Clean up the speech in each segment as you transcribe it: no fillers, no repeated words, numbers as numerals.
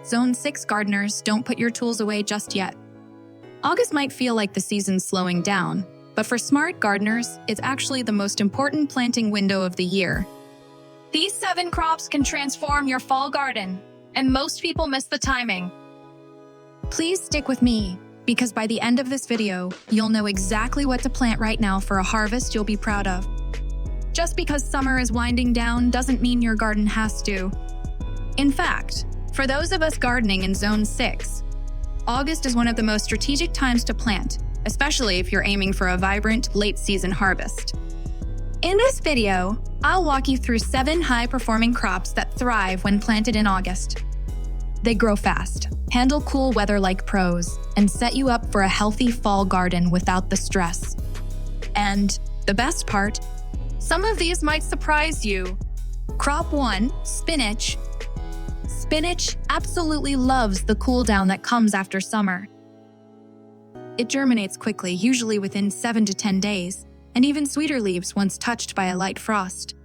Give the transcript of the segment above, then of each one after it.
Zone 6 gardeners, don't put your tools away just yet. August might feel like the season's slowing down, but for smart gardeners, it's actually the most important planting window of the year. These 7 crops can transform your fall garden, and most people miss the timing. Please stick with me, because by the end of this video, you'll know exactly what to plant right now for a harvest you'll be proud of. Just because summer is winding down doesn't mean your garden has to. In fact, for those of us gardening in Zone 6, August is one of the most strategic times to plant, especially if you're aiming for a vibrant, late-season harvest. In this video, I'll walk you through 7 high-performing crops that thrive when planted in August. They grow fast, handle cool weather like pros, and set you up for a healthy fall garden without the stress. And the best part, some of these might surprise you. Crop 1, spinach. Spinach absolutely loves the cool down that comes after summer. It germinates quickly, usually within 7 to 10 days, and even sweeter leaves once touched by a light frost.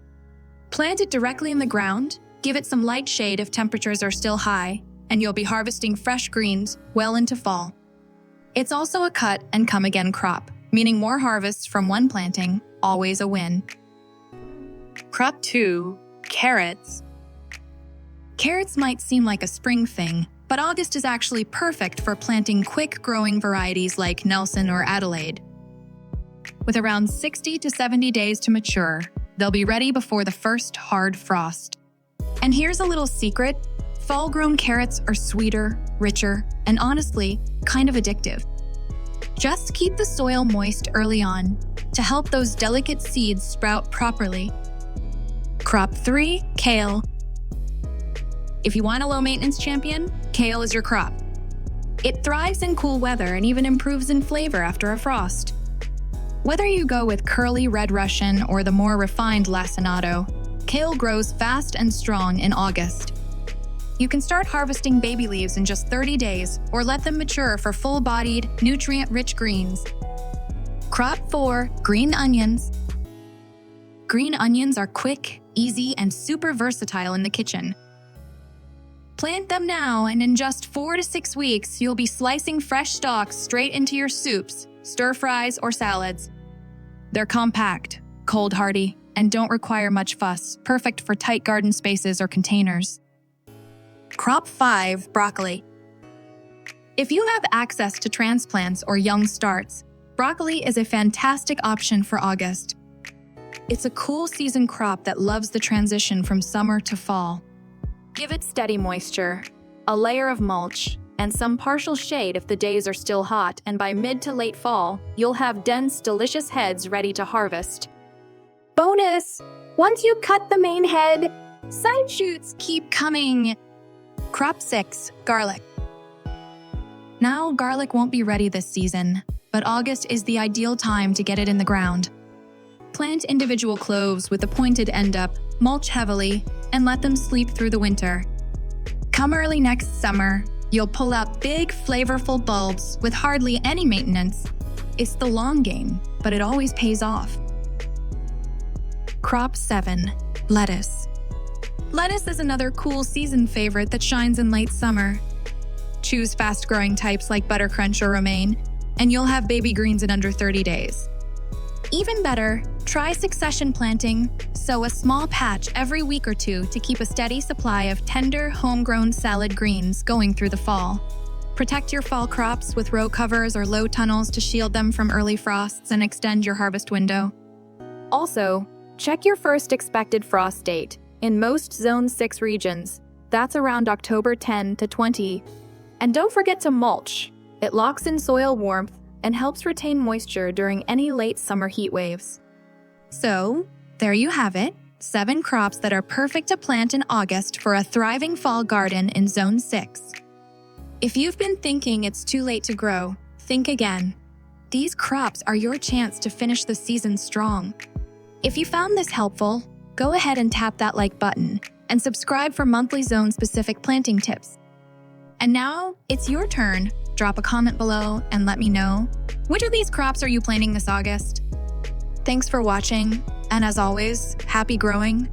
Plant it directly in the ground, give it some light shade if temperatures are still high, and you'll be harvesting fresh greens well into fall. It's also a cut and come again crop, meaning more harvests from one planting, always a win. Crop 2, carrots. Carrots might seem like a spring thing, but August is actually perfect for planting quick-growing varieties like Nelson or Adelaide. With around 60 to 70 days to mature, they'll be ready before the first hard frost. And here's a little secret: fall-grown carrots are sweeter, richer, and honestly, kind of addictive. Just keep the soil moist early on to help those delicate seeds sprout properly. Crop 3, kale. If you want a low-maintenance champion, kale is your crop. It thrives in cool weather and even improves in flavor after a frost. Whether you go with curly red Russian or the more refined lacinato, kale grows fast and strong in August. You can start harvesting baby leaves in just 30 days or let them mature for full-bodied, nutrient-rich greens. Crop 4, green onions. Green onions are quick, easy, and super versatile in the kitchen. Plant them now, and in just 4 to 6 weeks, you'll be slicing fresh stalks straight into your soups, stir-fries, or salads. They're compact, cold-hardy, and don't require much fuss, perfect for tight garden spaces or containers. Crop 5, broccoli. If you have access to transplants or young starts, broccoli is a fantastic option for August. It's a cool season crop that loves the transition from summer to fall. Give it steady moisture, a layer of mulch, and some partial shade if the days are still hot, and by mid to late fall, you'll have dense, delicious heads ready to harvest. Bonus! Once you cut the main head, side shoots keep coming. Crop 6, garlic. Now, garlic won't be ready this season, but August is the ideal time to get it in the ground. Plant individual cloves with a pointed end up, mulch heavily, and let them sleep through the winter. Come early next summer, you'll pull out big, flavorful bulbs with hardly any maintenance. It's the long game, but it always pays off. Crop 7, lettuce. Lettuce is another cool season favorite that shines in late summer. Choose fast-growing types like buttercrunch or romaine, and you'll have baby greens in under 30 days. Even better, try succession planting, sow a small patch every week or two to keep a steady supply of tender, homegrown salad greens going through the fall. Protect your fall crops with row covers or low tunnels to shield them from early frosts and extend your harvest window. Also, check your first expected frost date. In most Zone 6 regions, that's around October 10 to 20. And don't forget to mulch. It locks in soil warmth and helps retain moisture during any late summer heat waves. So, there you have it, 7 crops that are perfect to plant in August for a thriving fall garden in Zone 6. If you've been thinking it's too late to grow, think again. These crops are your chance to finish the season strong. If you found this helpful, go ahead and tap that like button and subscribe for monthly zone-specific planting tips. And now, it's your turn. Drop a comment below and let me know, which of these crops are you planting this August? Thanks for watching, and as always, happy growing.